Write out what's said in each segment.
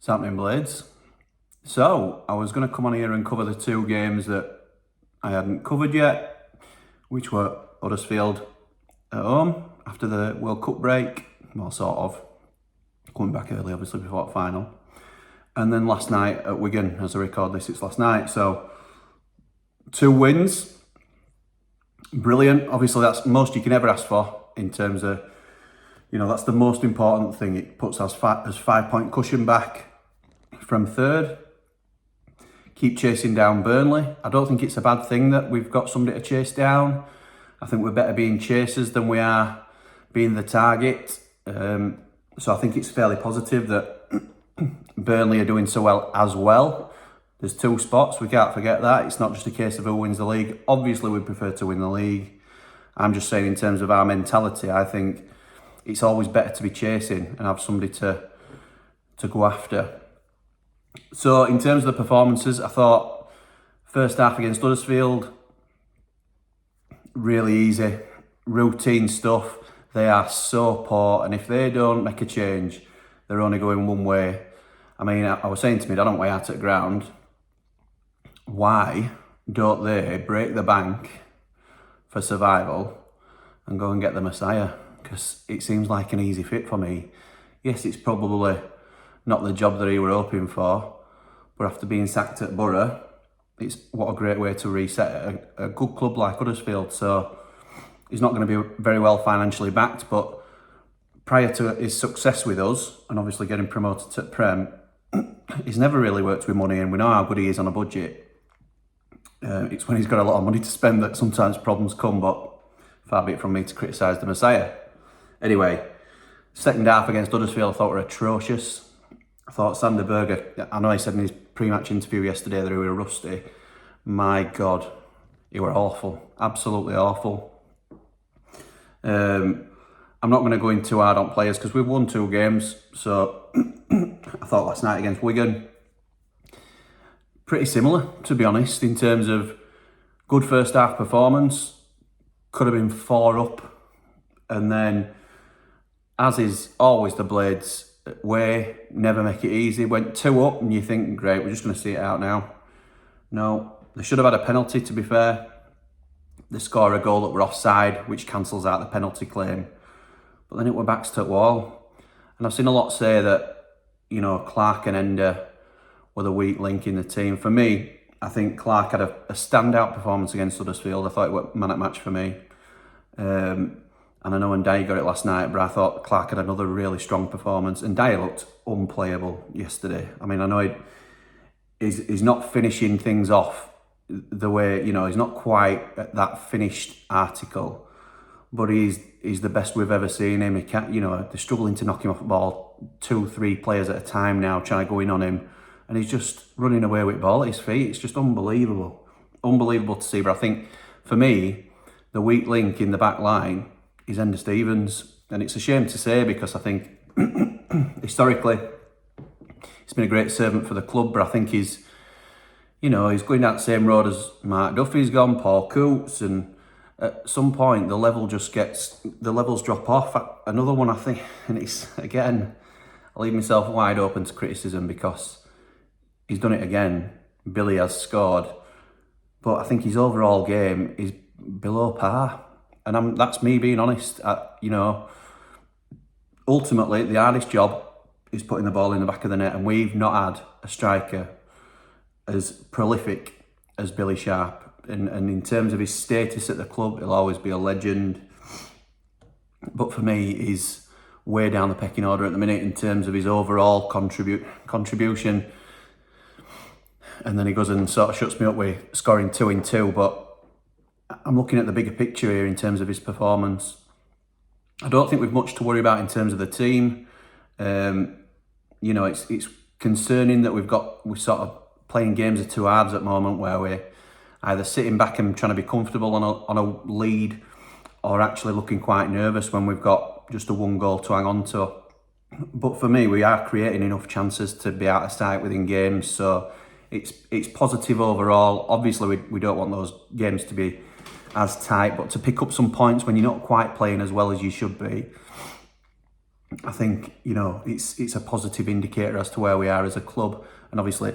What's happening, Blades? So, I was going to come on here and cover the two games that I hadn't covered yet, which were Huddersfield at home after the World Cup break, well, sort of, coming back early, obviously, before the final. And then last night at Wigan, as I record this, it's last night. So, 2 wins. Brilliant. Obviously, that's most you can ever ask for in terms of, that's the most important thing. It puts us as 5-point cushion back from third. Keep chasing down Burnley. I don't think it's a bad thing that we've got somebody to chase down. I think we're better being chasers than we are being the target. So I think it's fairly positive that Burnley are doing so well as well. There's 2 spots, we can't forget that. It's not just a case of who wins the league. Obviously, we prefer to win the league. I'm just saying in terms of our mentality, I think it's always better to be chasing and have somebody to go after. So in terms of the performances, I thought first half against Huddersfield, really easy, routine stuff. They are so poor, and if they don't make a change, they're only going one way. I mean, I was saying to me, I don't way out at the ground. Why don't they break the bank for survival and go and get the Messiah? Because it seems like an easy fit for me. Yes, it's probably not the job that he were hoping for, but after being sacked at Borough, it's what a great way to reset a good club like Huddersfield. So he's not going to be very well financially backed, but prior to his success with us, and obviously getting promoted to Prem, he's never really worked with money, and we know how good he is on a budget. It's when he's got a lot of money to spend that sometimes problems come, but far be it from me to criticise the Messiah. Anyway, second half against Huddersfield I thought were atrocious. I thought Sander Berger, I know he said in his pre-match interview yesterday that he were rusty. My God, he were awful, absolutely awful. I'm not going to go in too hard on players because we've won 2 games. So I thought last night against Wigan, pretty similar, to be honest, in terms of good first half performance. Could have been 4 up, and then, as is always the Blades way, never make it easy. Went 2 up, and you think, great, we're just going to see it out now. No, they should have had a penalty, to be fair. They score a goal that were offside, which cancels out the penalty claim. But then it were backs to the wall. And I've seen a lot say that, Clark and Ender were the weak link in the team. For me, I think Clark had a standout performance against Huddersfield. I thought it was man at match for me. And I know Ndiaye got it last night, but I thought Clark had another really strong performance. And Ndiaye looked unplayable yesterday. I mean, I know he's not finishing things off the way, he's not quite at that finished article, but he's the best we've ever seen him. He can't, they're struggling to knock him off the ball, 2-3 players at a time now trying to go in on him, and he's just running away with the ball at his feet. It's just unbelievable to see. But I think for me, the weak link in the back line is Ender Stevens, and it's a shame to say because I think historically he's been a great servant for the club, but I think he's going down the same road as Mark Duffy's gone, Paul Coots, and at some point the levels drop off. Another one, I think, and it's, again, I leave myself wide open to criticism because he's done it again. Billy has scored, but I think his overall game is below par, and that's me being honest. Ultimately, the hardest job is putting the ball in the back of the net, and we've not had a striker as prolific as Billy Sharp. And in terms of his status at the club, he'll always be a legend. But for me, he's way down the pecking order at the minute in terms of his overall contribution. And then he goes and sort of shuts me up with scoring 2 in 2. But I'm looking at the bigger picture here in terms of his performance. I don't think we've much to worry about in terms of the team. It's concerning that we're sort of playing games of 2 halves at the moment where we're either sitting back and trying to be comfortable on a lead, or actually looking quite nervous when we've got just a 1 goal to hang on to. But for me, we are creating enough chances to be out of sight within games, so it's positive overall. Obviously, we don't want those games to be as tight, but to pick up some points when you're not quite playing as well as you should be, I think, you know, it's a positive indicator as to where we are as a club, and obviously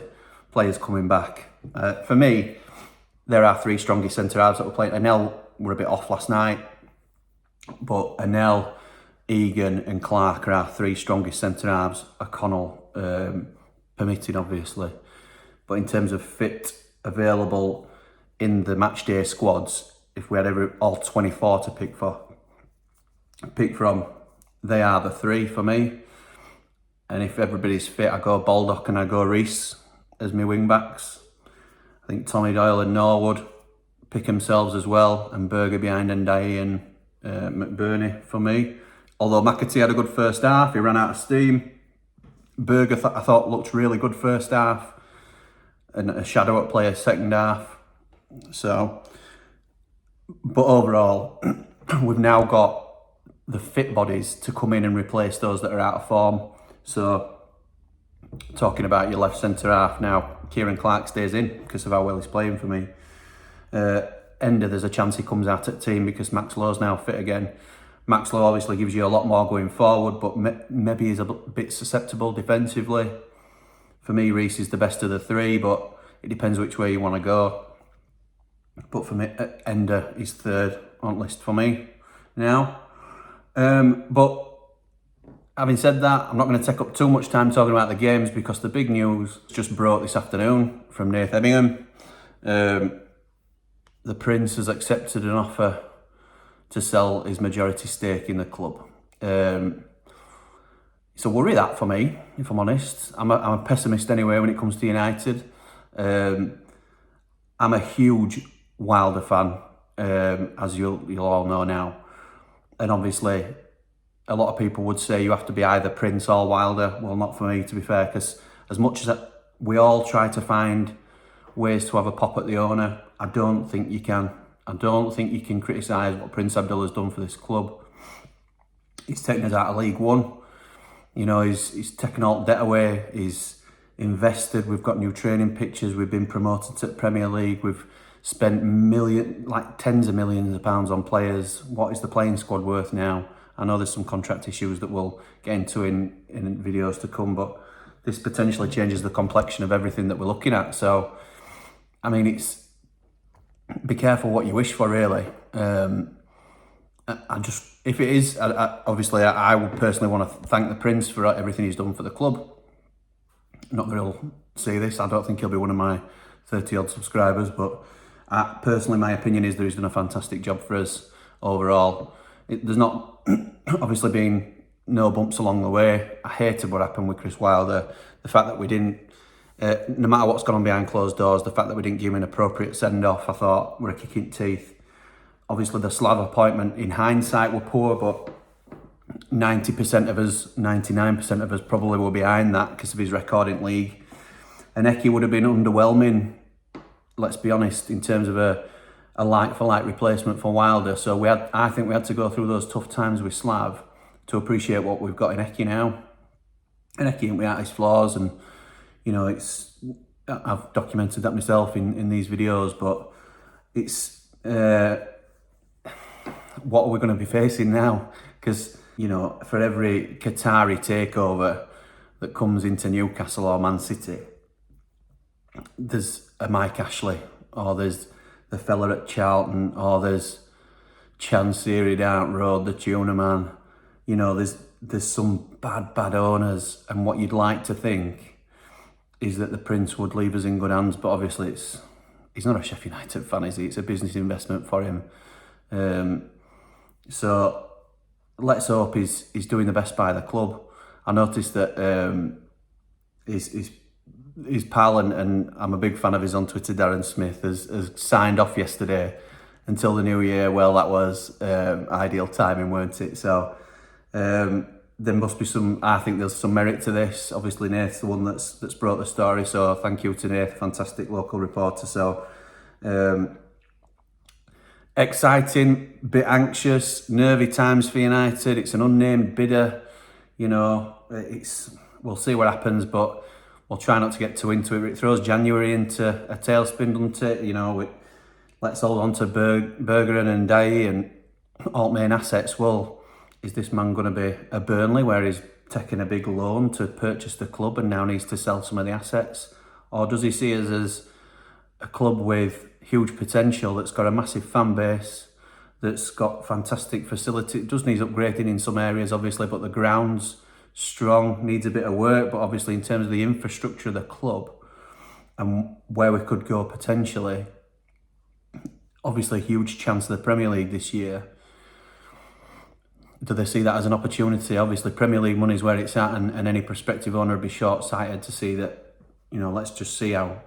players coming back. For me, there are three strongest centre-halves that were playing. Anel were a bit off last night, but Anel, Egan and Clark are our three strongest centre-halves. O'Connell permitted, obviously. But in terms of fit, available in the match day squads, if we had all 24 to pick from, they are the three for me. And if everybody's fit, I go Baldock and I go Reese as my wing backs. I think Tommy Doyle and Norwood pick themselves as well, and Berger behind Ndiaye and McBurney for me. Although McAtee had a good first half, he ran out of steam. Berger I thought looked really good first half, and a shadow at player second half. So, but overall, we've now got the fit bodies to come in and replace those that are out of form. So, talking about your left centre half now, Kieran Clark stays in because of how well he's playing for me. Ender, there's a chance he comes out at team because Max Lowe's now fit again. Max Lowe obviously gives you a lot more going forward, but maybe he's a bit susceptible defensively. For me, Reese is the best of the three, but it depends which way you want to go. But for me, Ender is third on list for me now. But having said that, I'm not going to take up too much time talking about the games because the big news just broke this afternoon from Nath Hemmingham. The Prince has accepted an offer to sell his majority stake in the club. It's a worry that for me, if I'm honest. I'm a pessimist anyway when it comes to United. I'm a huge Wilder fan, as you'll all know now. And obviously, a lot of people would say you have to be either Prince or Wilder. Well, not for me, to be fair, because as much as we all try to find ways to have a pop at the owner, I don't think you can. I don't think you can criticise what Prince Abdullah has done for this club. He's taken us out of League One. You know, he's taken all debt away. He's invested. We've got new training pitches. We've been promoted to the Premier League. We've spent tens of millions of pounds on players. What is the playing squad worth now? I know there's some contract issues that we'll get into in videos to come, but this potentially changes the complexion of everything that we're looking at. So, I mean, it's be careful what you wish for, really. If it is, obviously, I would personally want to thank the Prince for everything he's done for the club. Not that he'll see this. I don't think he'll be one of my 30-odd subscribers, but personally, my opinion is that he's done a fantastic job for us overall. There's not obviously been no bumps along the way. I hated what happened with Chris Wilder. The fact that we didn't, no matter what's gone on behind closed doors, the fact that we didn't give him an appropriate send-off, I thought were a kick in teeth. Obviously, the Slav appointment, in hindsight, were poor, but 90% of us, 99% of us probably were behind that because of his record in league. And Eki would have been underwhelming, let's be honest, in terms of a like-for-like replacement for Wilder. So I think we had to go through those tough times with Slav to appreciate what we've got in Eki now. And Eki ain't without his flaws, and you know, I've documented that myself in these videos, but it's what are we going to be facing now? Because, you know, for every Qatari takeover that comes into Newcastle or Man City, there's a Mike Ashley, or there's the fella at Charlton, or there's Chansiri down road, the tuna man. You know, there's some bad owners, and what you'd like to think is that the Prince would leave us in good hands, but obviously he's not a Sheffield United fan, is he? It's a business investment for him. So let's hope he's doing the best by the club. I noticed that his pal, and I'm a big fan of his on Twitter, Darren Smith, has signed off yesterday until the new year. Well, that was ideal timing, weren't it? So there must be I think there's some merit to this. Obviously, Nath's the one that's brought the story, so thank you to Nath, fantastic local reporter. So exciting, bit anxious, nervy times for United. It's an unnamed bidder, you know. We'll see what happens, but we'll try not to get too into it. It throws January into a tailspin, doesn't it? You know, let's hold on to Berger and Ndiaye and alt main assets. Well, is this man going to be a Burnley where he's taking a big loan to purchase the club and now needs to sell some of the assets? Or does he see us as a club with huge potential, that's got a massive fan base, that's got fantastic facility? It does need upgrading in some areas, obviously, but the ground's strong, needs a bit of work. But obviously, in terms of the infrastructure of the club and where we could go potentially, obviously a huge chance of the Premier League this year. Do they see that as an opportunity? Obviously, Premier League money's where it's at, and any prospective owner would be short-sighted to see that, you know, let's just see how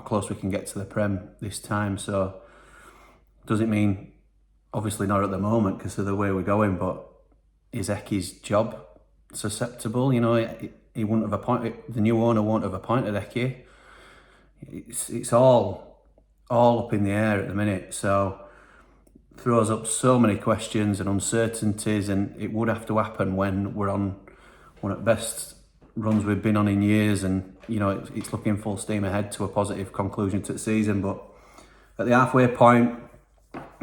close we can get to the Prem this time. So, does it mean, obviously not at the moment because of the way we're going, but is Eki's job susceptible? You know, he wouldn't have appointed, the new owner won't have appointed Eki. It's all up in the air at the minute. So, throws up so many questions and uncertainties, and it would have to happen when we're on one of the best runs we've been on in years, and you know it's looking full steam ahead to a positive conclusion to the season. But at the halfway point,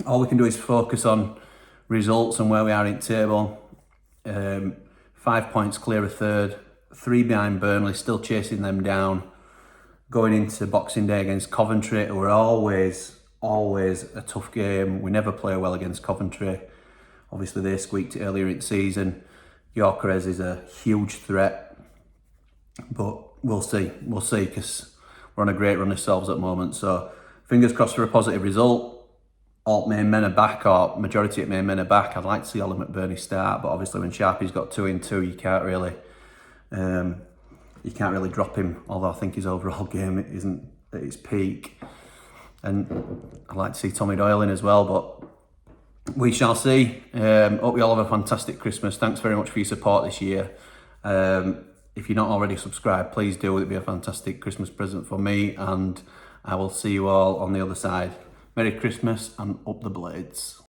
all we can do is focus on results and where we are in the table. 5 points clear of third, 3 behind Burnley, still chasing them down, going into Boxing Day against Coventry, who are always a tough game. We never play well against Coventry. Obviously they squeaked it earlier in the season. Gyökeres is a huge threat, but we'll see because we're on a great run ourselves at the moment. So fingers crossed for a positive result. All main men are back, or majority of main men are back. I'd like to see Ollie McBurney start, but obviously when Sharpie's got 2 in 2, you can't really drop him. Although I think his overall game isn't at its peak. And I'd like to see Tommy Doyle in as well, but we shall see. Hope you all have a fantastic Christmas. Thanks very much for your support this year. If you're not already subscribed, please do. It'd be a fantastic Christmas present for me, and I will see you all on the other side. Merry Christmas and up the blades.